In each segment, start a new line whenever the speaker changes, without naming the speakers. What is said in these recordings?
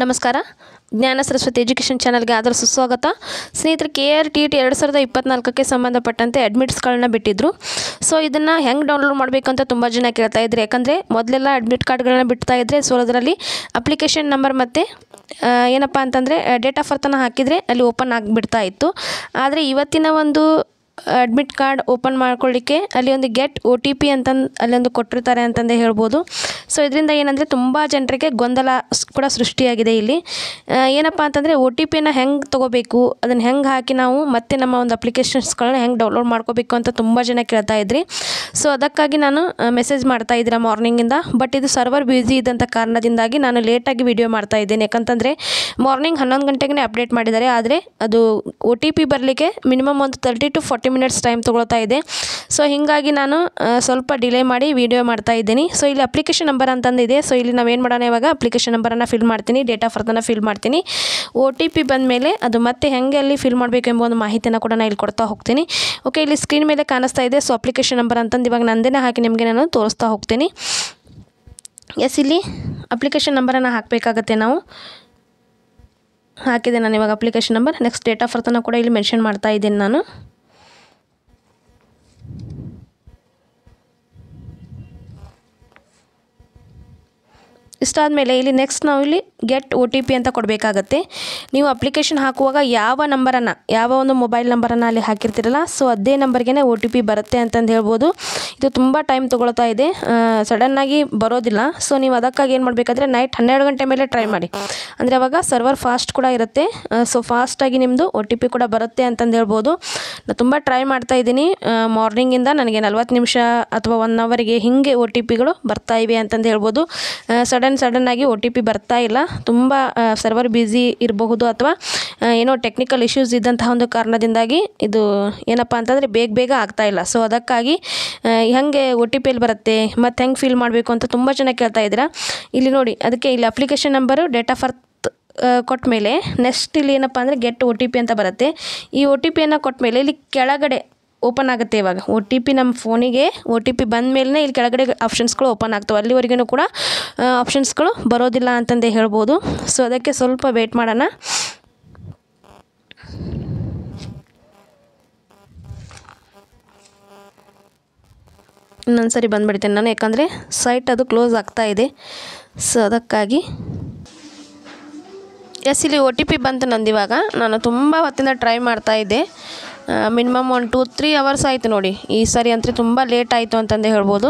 ನಮಸ್ಕಾರ. ಜ್ಞಾನ ಸರಸ್ವತಿ ಎಜುಕೇಷನ್ ಚಾನಲ್ಗೆ ಆದರ ಸುಸ್ವಾಗತ. ಸ್ನೇಹಿತರೆ, KRTET 2024ಕ್ಕೆ ಸಂಬಂಧಪಟ್ಟಂತೆ ಅಡ್ಮಿಟ್ಸ್ಗಳನ್ನ ಬಿಟ್ಟಿದ್ರು. ಸೊ ಇದನ್ನು ಹೆಂಗೆ ಡೌನ್ಲೋಡ್ ಮಾಡಬೇಕು ಅಂತ ತುಂಬ ಜನ ಕೇಳ್ತಾ ಇದ್ರು. ಯಾಕಂದರೆ ಮೊದಲೆಲ್ಲ ಅಡ್ಮಿಟ್ ಕಾರ್ಡ್ಗಳನ್ನ ಬಿಡ್ತಾ ಇದ್ದರೆ, ಸೊ ಅದರಲ್ಲಿ ಅಪ್ಲಿಕೇಶನ್ ನಂಬರ್ ಮತ್ತು ಏನಪ್ಪ ಅಂತಂದರೆ ಡೇಟ್ ಆಫ್ ಬರ್ತನ್ನು ಹಾಕಿದರೆ ಅಲ್ಲಿ ಓಪನ್ ಆಗಿಬಿಡ್ತಾ ಇತ್ತು. ಆದರೆ ಇವತ್ತಿನ ಒಂದು ಅಡ್ಮಿಟ್ ಕಾರ್ಡ್ ಓಪನ್ ಮಾಡ್ಕೊಳ್ಳಿಕ್ಕೆ ಅಲ್ಲಿ ಒಂದು ಗೆಟ್ OTP ಅಂತಂದು ಅಲ್ಲೊಂದು ಕೊಟ್ಟಿರ್ತಾರೆ ಅಂತಂದೇ ಹೇಳ್ಬೋದು. ಸೊ ಇದರಿಂದ ಏನಂದರೆ ತುಂಬ ಜನರಿಗೆ ಗೊಂದಲ ಕೂಡ ಸೃಷ್ಟಿಯಾಗಿದೆ. ಇಲ್ಲಿ ಏನಪ್ಪ ಅಂತಂದರೆ OTPನ ಹೆಂಗೆ ತೊಗೋಬೇಕು, ಅದನ್ನು ಹೆಂಗೆ ಹಾಕಿ ನಾವು ಮತ್ತೆ ನಮ್ಮ ಒಂದು ಅಪ್ಲಿಕೇಶನ್ಸ್ಗಳನ್ನ ಹೆಂಗೆ ಡೌನ್ಲೋಡ್ ಮಾಡ್ಕೋಬೇಕು ಅಂತ ತುಂಬ ಜನ ಕೇಳ್ತಾ ಇದ್ರಿ. ಸೊ ಅದಕ್ಕಾಗಿ ನಾನು ಮೆಸೇಜ್ ಮಾಡ್ತಾ ಇದ್ದೀರಾ ಮಾರ್ನಿಂಗಿಂದ. ಬಟ್ ಇದು ಸರ್ವರ್ ಬ್ಯುಸಿ ಇದ್ದಂಥ ಕಾರಣದಿಂದಾಗಿ ನಾನು ಲೇಟಾಗಿ ವಿಡಿಯೋ ಮಾಡ್ತಾ ಇದ್ದೇನೆ. ಯಾಕಂತಂದರೆ ಮಾರ್ನಿಂಗ್ 11 ಗಂಟೆಗೆ ಅಪ್ಡೇಟ್ ಮಾಡಿದ್ದಾರೆ. ಆದರೆ ಅದು OTP ಬರಲಿಕ್ಕೆ ಮಿನಿಮಮ್ ಒಂದು 30 to 40 ಮಿನಿಟ್ಸ್ ಟೈಮ್ ತೊಗೊಳ್ತಾ ಇದೆ. ಸೊ ಹೀಗಾಗಿ ನಾನು ಸ್ವಲ್ಪ ಡಿಲೇ ಮಾಡಿ ವಿಡಿಯೋ ಮಾಡ್ತಾ ಇದ್ದೀನಿ. ಸೊ ಇಲ್ಲಿ ಅಪ್ಲಿಕೇಶನ್ ನಂಬರ್ ಅಂತಂದಿದೆ. ಸೊ ಇಲ್ಲಿ ನಾವೇನು ಮಾಡೋಣ, ಇವಾಗ ಅಪ್ಲಿಕೇಶನ್ ನಂಬರನ್ನು ಫಿಲ್ ಮಾಡ್ತೀನಿ, ಡೇಟ್ ಆಫ್ ಬರ್ತನ್ನು ಫಿಲ್ ಮಾಡ್ತೀನಿ. OTP ಬಂದ ಮೇಲೆ ಅದು ಮತ್ತೆ ಹೆಂಗೆ ಅಲ್ಲಿ ಫಿಲ್ ಮಾಡಬೇಕು ಎಂಬ ಒಂದು ಮಾಹಿತಿಯನ್ನು ಕೂಡ ನಾನು ಇಲ್ಲಿ ಕೊಡ್ತಾ ಹೋಗ್ತೀನಿ. ಓಕೆ, ಇಲ್ಲಿ ಸ್ಕ್ರೀನ್ ಮೇಲೆ ಕಾಣಿಸ್ತಾ ಇದೆ. ಸೊ ಅಪ್ಲಿಕೇಶನ್ ನಂಬರ್ ಅಂತಂದು ಇವಾಗ ನಂದೇ ಹಾಕಿ ನಿಮಗೆ ನಾನು ತೋರಿಸ್ತಾ ಹೋಗ್ತೀನಿ. ಎಸ್, ಇಲ್ಲಿ ಅಪ್ಲಿಕೇಶನ್ ನಂಬರನ್ನು ಹಾಕಬೇಕಾಗತ್ತೆ ನಾವು. ಹಾಕಿದೆ ನಾನು ಇವಾಗ application number. Next date of ಬರ್ತನ್ನು ಕೂಡ ಇಲ್ಲಿ ಮೆನ್ಷನ್ ಮಾಡ್ತಾ ಇದ್ದೀನಿ ನಾನು. ಇಷ್ಟಾದಮೇಲೆ ಇಲ್ಲಿ ನೆಕ್ಸ್ಟ್ ನಾವು ಇಲ್ಲಿ ಗೆಟ್ OTP ಅಂತ ಕೊಡಬೇಕಾಗತ್ತೆ. ನೀವು ಅಪ್ಲಿಕೇಶನ್ ಹಾಕುವಾಗ ಯಾವ ನಂಬರನ್ನು, ಯಾವ ಒಂದು ಮೊಬೈಲ್ ನಂಬರನ್ನು ಅಲ್ಲಿ ಹಾಕಿರ್ತೀರಲ್ಲ, ಸೊ ಅದೇ ನಂಬರ್ಗೆ OTP ಬರುತ್ತೆ ಅಂತಂದು ಹೇಳ್ಬೋದು. ಇದು ತುಂಬ ಟೈಮ್ ತೊಗೊಳ್ತಾ ಇದೆ, ಸಡನ್ನಾಗಿ ಬರೋದಿಲ್ಲ. ಸೊ ನೀವು ಅದಕ್ಕಾಗಿ ಏನು ಮಾಡಬೇಕಾದ್ರೆ ನೈಟ್ 12 ಗಂಟೆ ಮೇಲೆ ಟ್ರೈ ಮಾಡಿ. ಅಂದರೆ ಅವಾಗ ಸರ್ವರ್ ಫಾಸ್ಟ್ ಕೂಡ ಇರುತ್ತೆ. ಸೊ ಫಾಸ್ಟಾಗಿ ನಿಮ್ಮದು OTP ಕೂಡ ಬರುತ್ತೆ ಅಂತಂದು ಹೇಳ್ಬೋದು. ನಾನು ತುಂಬ ಟ್ರೈ ಮಾಡ್ತಾ ಇದ್ದೀನಿ ಮಾರ್ನಿಂಗಿಂದ. ನನಗೆ 40 ನಿಮಿಷ ಅಥವಾ 1 ಅವರಿಗೆ ಹೀಗೆ OTPಗಳು ಬರ್ತಾ ಇವೆ ಅಂತಂದು ಹೇಳ್ಬೋದು. ಸಡನ್ನಾಗಿ OTP ಬರ್ತಾ ಇಲ್ಲ. ತುಂಬ ಸರ್ವರ್ ಬ್ಯುಸಿ ಇರಬಹುದು ಅಥವಾ ಏನೋ ಟೆಕ್ನಿಕಲ್ ಇಶ್ಯೂಸ್ ಇದ್ದಂತಹ ಒಂದು ಕಾರಣದಿಂದಾಗಿ ಇದು ಏನಪ್ಪ ಅಂತಂದರೆ ಬೇಗ ಆಗ್ತಾ ಇಲ್ಲ. ಸೊ ಅದಕ್ಕಾಗಿ ಹೆಂಗೆ OTP ಎಲ್ಲಿ ಬರುತ್ತೆ ಮತ್ತು ಹೆಂಗೆ ಫಿಲ್ ಮಾಡಬೇಕು ಅಂತ ತುಂಬ ಜನ ಕೇಳ್ತಾ ಇದ್ದೀರಾ. ಇಲ್ಲಿ ನೋಡಿ, ಅದಕ್ಕೆ ಇಲ್ಲಿ application number, date of birth ಕೊಟ್ಟ ಮೇಲೆ ನೆಕ್ಸ್ಟ್ ಇಲ್ಲಿ ಏನಪ್ಪ ಅಂದರೆ ಗೆಟ್ OTP ಅಂತ ಬರುತ್ತೆ. ಈ OTPಯನ್ನು ಕೊಟ್ಟ ಮೇಲೆ ಇಲ್ಲಿ ಕೆಳಗಡೆ ಓಪನ್ ಆಗುತ್ತೆ. ಇವಾಗ OTP ನಮ್ಮ ಫೋನಿಗೆ OTP ಬಂದ ಮೇಲೆ ಇಲ್ಲಿ ಕೆಳಗಡೆ ಆಪ್ಷನ್ಸ್ಗಳು ಓಪನ್ ಆಗ್ತವೆ. ಅಲ್ಲಿವರೆಗೂ ಕೂಡ ಆಪ್ಷನ್ಸ್ಗಳು ಬರೋದಿಲ್ಲ ಅಂತಂದೇ ಹೇಳ್ಬೋದು. ಸೊ ಅದಕ್ಕೆ ಸ್ವಲ್ಪ ವೇಟ್ ಮಾಡೋಣ. ಇನ್ನೊಂದು ಸರಿ ಬಂದುಬಿಡ್ತೇನೆ ನಾನು, ಯಾಕಂದರೆ ಸೈಟ್ ಅದು ಕ್ಲೋಸ್ ಆಗ್ತಾ ಇದೆ. ಸೊ ಅದಕ್ಕಾಗಿ ಎಸ್, ಇಲ್ಲಿ OTP ಬಂತು ನಂದು. ಇವಾಗ ನಾನು ತುಂಬ ಹೊತ್ತಿಂದ ಟ್ರೈ ಮಾಡ್ತಾ ಇದ್ದೆ. ಮಿನಿಮಮ್ 1-2-3 ಅವರ್ಸ್ ಆಯಿತು ನೋಡಿ. ಈ ಸರಿ ಅಂತೂ ತುಂಬ ಲೇಟ್ ಆಯಿತು ಅಂತಂದೇ ಹೇಳ್ಬೋದು.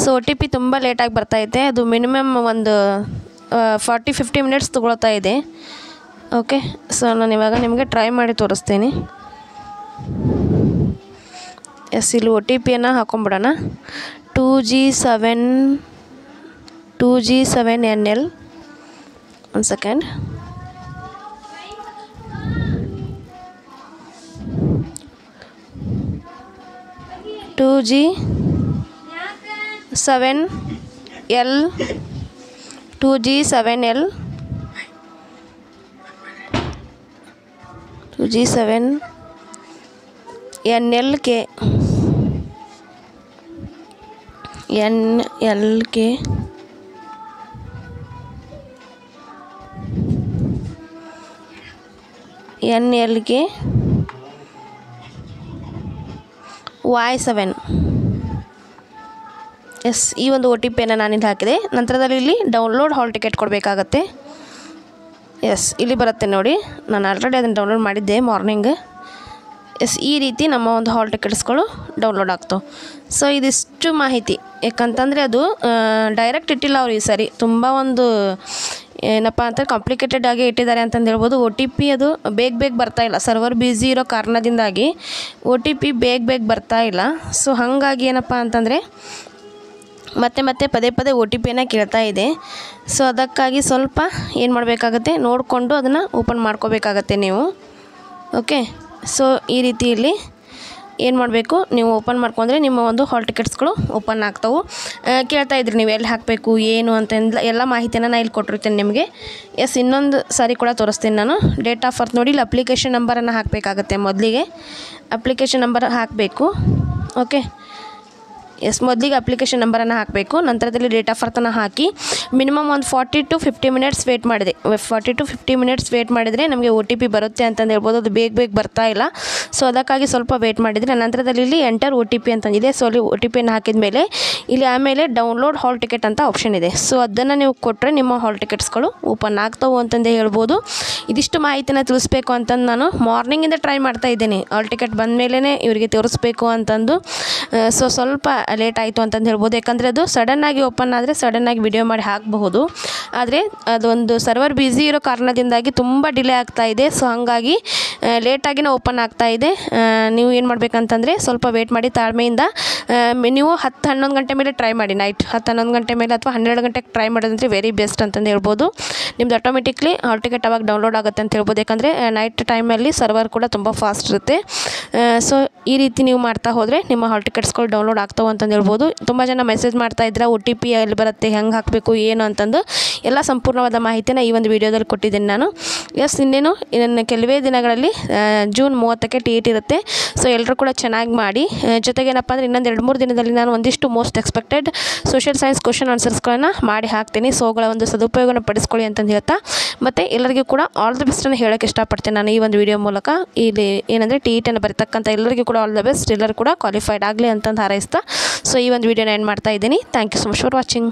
ಸೊ OTP ತುಂಬ ಲೇಟಾಗಿ ಬರ್ತಾಯಿದೆ. ಅದು ಮಿನಿಮಮ್ ಒಂದು 40-50 ಮಿನಿಟ್ಸ್ ತೊಗೊಳ್ತಾ ಇದೆ. ಓಕೆ, ಸೊ ನಾನು ಇವಾಗ ನಿಮಗೆ ಟ್ರೈ ಮಾಡಿ ತೋರಿಸ್ತೀನಿ. ಎಸ್, ಇಲ್ಲಿ OTPಯನ್ನು ಹಾಕೊಂಬಿಡೋಣ. 2G7NL. ಒಂದು second. 2G7L 2G7L 2G7NLK Y7. S, ಈ ಒಂದು OTPಯನ್ನು ನಾನಿಲ್ಲಿ ಹಾಕಿದೆ. ನಂತರದಲ್ಲಿ ಇಲ್ಲಿ ಡೌನ್ಲೋಡ್ ಹಾಲ್ ಟಿಕೆಟ್ ಕೊಡಬೇಕಾಗತ್ತೆ. ಎಸ್, ಇಲ್ಲಿ ಬರುತ್ತೆ ನೋಡಿ. ನಾನು ಆಲ್ರೆಡಿ ಅದನ್ನು ಡೌನ್ಲೋಡ್ ಮಾಡಿದ್ದೆ ಮಾರ್ನಿಂಗ್. ಎಸ್, ಈ ರೀತಿ ನಮ್ಮ ಒಂದು ಹಾಲ್ ಟಿಕೆಟ್ಸ್ಗಳು ಡೌನ್ಲೋಡ್ ಆಗ್ತವೆ. ಸೊ ಇದಿಷ್ಟು ಮಾಹಿತಿ. ಯಾಕಂತಂದರೆ ಅದು ಡೈರೆಕ್ಟ್ ಇಟ್ಟಿಲ್ಲ ಅವರು ಈ ಸರಿ. ತುಂಬ ಒಂದು ಏನಪ್ಪ ಅಂತ ಕಾಂಪ್ಲಿಕೇಟೆಡ್ ಆಗಿ ಇಟ್ಟಿದ್ದಾರೆ ಅಂತಂದು ಹೇಳ್ಬೋದು. OTP ಅದು ಬೇಗ ಬರ್ತಾ ಇಲ್ಲ. ಸರ್ವರ್ ಬ್ಯುಸಿ ಇರೋ ಕಾರಣದಿಂದಾಗಿ OTP ಬೇಗ ಬರ್ತಾ ಇಲ್ಲ. ಸೊ ಹಾಗಾಗಿ ಏನಪ್ಪ ಅಂತಂದರೆ ಮತ್ತೆ ಪದೇ OTPಯನ್ನು ಕೇಳ್ತಾ ಇದೆ. ಸೊ ಅದಕ್ಕಾಗಿ ಸ್ವಲ್ಪ ಏನು ಮಾಡಬೇಕಾಗತ್ತೆ, ನೋಡಿಕೊಂಡು ಅದನ್ನು ಓಪನ್ ಮಾಡ್ಕೋಬೇಕಾಗತ್ತೆ ನೀವು. ಓಕೆ, ಸೊ ಈ ರೀತಿಯಲ್ಲಿ ಏನು ಮಾಡಬೇಕು, ನೀವು ಓಪನ್ ಮಾಡ್ಕೊಂಡ್ರೆ ನಿಮ್ಮ ಒಂದು ಹಾಲ್ ಟಿಕೆಟ್ಸ್ಗಳು ಓಪನ್ ಆಗ್ತವೆ. ಕೇಳ್ತಾ ಇದ್ರಿ ನೀವು ಎಲ್ಲಿ ಹಾಕಬೇಕು ಏನು ಅಂತ ಎಲ್ಲ ಮಾಹಿತಿನ ನಾನು ಇಲ್ಲಿ ಕೊಟ್ಟಿರ್ತೀನಿ ನಿಮಗೆ. ಎಸ್, ಇನ್ನೊಂದು ಸಾರಿ ಕೂಡ ತೋರಿಸ್ತೀನಿ ನಾನು. ಡೇಟ್ ಆಫ್ ಬರ್ತ್ ನೋಡಿ, ಇಲ್ಲಿ ಅಪ್ಲಿಕೇಶನ್ ನಂಬರನ್ನು ಹಾಕಬೇಕಾಗತ್ತೆ. ಮೊದಲಿಗೆ ಅಪ್ಲಿಕೇಶನ್ ನಂಬರ್ ಹಾಕಬೇಕು. ಓಕೆ, ಮೊದಲಿಗೆ ಅಪ್ಲಿಕೇಶನ್ ನಂಬರನ್ನು ಹಾಕಬೇಕು, ನಂತರದಲ್ಲಿ ಡೇಟ್ ಆಫ್ ಬರ್ತನ್ನು ಹಾಕಿ ಮಿನಿಮಮ್ ಒಂದು 40 to 50 ಮಿನಿಟ್ಸ್ ವೇಟ್ ಮಾಡಿದೆ. 40 to 50 ಮಿನಿಟ್ಸ್ ವೇಟ್ ಮಾಡಿದರೆ ನಮಗೆ OTP ಬರುತ್ತೆ ಅಂತಂದು ಹೇಳ್ಬೋದು. ಅದು ಬೇಗ ಬರ್ತಾ ಇಲ್ಲ, ಸೊ ಅದಕ್ಕಾಗಿ ಸ್ವಲ್ಪ ವೇಟ್ ಮಾಡಿದರೆ ನಂತರದಲ್ಲಿ ಇಲ್ಲಿ ಎಂಟರ್ OTP ಅಂತಂದಿದೆ. ಸೊ ಅಲ್ಲಿ OTPಯನ್ನು ಹಾಕಿದ ಮೇಲೆ ಇಲ್ಲಿ ಆಮೇಲೆ ಡೌನ್ಲೋಡ್ ಹಾಲ್ ಟಿಕೆಟ್ ಅಂತ ಆಪ್ಷನ್ ಇದೆ. ಸೊ ಅದನ್ನು ನೀವು ಕೊಟ್ಟರೆ ನಿಮ್ಮ ಹಾಲ್ ಟಿಕೆಟ್ಸ್ಗಳು ಓಪನ್ ಆಗ್ತಾವೆ ಅಂತಂದೇ ಹೇಳ್ಬೋದು. ಇದಿಷ್ಟು ಮಾಹಿತಿನ ತಿಳಿಸ್ಬೇಕು ಅಂತಂದು ನಾನು ಮಾರ್ನಿಂಗಿಂದ ಟ್ರೈ ಮಾಡ್ತಾ ಇದ್ದೀನಿ. ಹಾಲ್ ಟಿಕೆಟ್ ಬಂದ ಮೇಲೇ ಇವರಿಗೆ ತೋರಿಸ್ಬೇಕು ಅಂತಂದು. ಸೊ ಸ್ವಲ್ಪ ಲೇಟ್ ಆಯಿತು ಅಂತಂದು ಹೇಳ್ಬೋದು. ಯಾಕಂದರೆ ಅದು ಸಡನ್ನಾಗಿ ಓಪನ್ ಆದರೆ ಸಡನ್ನಾಗಿ ವಿಡಿಯೋ ಮಾಡಿ ಹಾಕಬಹುದು. ಆದರೆ ಅದೊಂದು ಸರ್ವರ್ ಬ್ಯುಸಿ ಇರೋ ಕಾರಣದಿಂದಾಗಿ ತುಂಬ ಡಿಲೇ ಆಗ್ತಾ ಇದೆ. ಸೊ ಹಾಗಾಗಿ ಲೇಟಾಗಿನೇ ಓಪನ್ ಆಗ್ತಾ ಇದೆ. ನೀವು ಏನು ಮಾಡಬೇಕಂತಂದರೆ ಸ್ವಲ್ಪ ವೇಟ್ ಮಾಡಿ ತಾಳ್ಮೆಯಿಂದ. ನೀವು 10-11 ಗಂಟೆ ಮೇಲೆ ಟ್ರೈ ಮಾಡಿ, ನೈಟ್ 10-11 ಗಂಟೆ ಮೇಲೆ ಅಥವಾ 12 ಗಂಟೆಗೆ ಟ್ರೈ ಮಾಡೋದಂದರೆ ವೆರಿ ಬೆಸ್ಟ್ ಅಂತಂದು ಹೇಳ್ಬೋದು. ನಿಮ್ದು ಆಟೋಮೆಟಿಕ್ಲಿ ಹಾಲ್ ಟಿಕೆಟ್ ಅವಾಗ ಡೌನ್ಲೋಡ್ ಆಗುತ್ತೆ ಅಂತ ಹೇಳ್ಬೋದು. ಯಾಕಂದರೆ ನೈಟ್ ಟೈಮಲ್ಲಿ ಸರ್ವರ್ ಕೂಡ ತುಂಬ ಫಾಸ್ಟ್ ಇರುತ್ತೆ. ಸೊ ಈ ರೀತಿ ನೀವು ಮಾಡ್ತಾ ಹೋದರೆ ನಿಮ್ಮ ಹಾಲ್ ಟಿಕೆಟ್ಸ್ಗಳು ಡೌನ್ಲೋಡ್ ಆಗ್ತಾವೆ ಅಂತಂದು ಹೇಳ್ಬೋದು. ತುಂಬ ಜನ ಮೆಸೇಜ್ ಮಾಡ್ತಾ ಇದ್ರೆ OTP ಎಲ್ಲಿ ಬರುತ್ತೆ, ಹೆಂಗೆ ಹಾಕಬೇಕು, ಏನು ಅಂತಂದು ಎಲ್ಲ ಸಂಪೂರ್ಣವಾದ ಮಾಹಿತಿನ ಈ ಒಂದು ವಿಡಿಯೋದಲ್ಲಿ ಕೊಟ್ಟಿದ್ದೀನಿ ನಾನು. ಇನ್ನೇನು ಇದನ್ನು ಕೆಲವೇ ದಿನಗಳಲ್ಲಿ ಜೂನ್ 30ಕ್ಕೆ TET ಇರುತ್ತೆ. ಸೊ ಎಲ್ಲರೂ ಕೂಡ ಚೆನ್ನಾಗಿ ಮಾಡಿ. ಜೊತೆಗೆ ಏನಪ್ಪ ಅಂದರೆ ಇನ್ನೊಂದು 2-3 ದಿನದಲ್ಲಿ ನಾನು ಒಂದಿಷ್ಟು most expected social science question ಆನ್ಸರ್ಸ್ಗಳನ್ನು ಮಾಡಿ ಹಾಕ್ತೀನಿ. ಸೊ ಅವುಗಳ ಒಂದು ಸದುಪಯೋಗನ ಪಡಿಸ್ಕೊಳ್ಳಿ ಅಂತಂದು ಹೇಳ್ತಾ, ಮತ್ತು ಎಲ್ಲರಿಗೂ ಕೂಡ ಆಲ್ ದ ಬೆಸ್ಟನ್ನು ಹೇಳೋಕ್ಕೆ ಇಷ್ಟಪಡ್ತೀನಿ ನಾನು ಈ ಒಂದು ವಿಡಿಯೋ ಮೂಲಕ. ಇಲ್ಲಿ ಏನಂದರೆ TETಯನ್ನು ಬರೀತಕ್ಕಂಥ ಎಲ್ಲರಿಗೂ ಕೂಡ ಆಲ್ ದ ಬೆಸ್ಟ್, ಎಲ್ಲರೂ ಕೂಡ ಕ್ವಾಲಿಫೈಡ್ ಆಗಲಿ ಅಂತಂದು ಹಾರೈಸ್ತಾ ಸೊ ಈ ಒಂದು ವಿಡಿಯೋನ ಎಂಡ್ ಮಾಡ್ತಾ ಇದ್ದೀನಿ. Thank you so much for watching.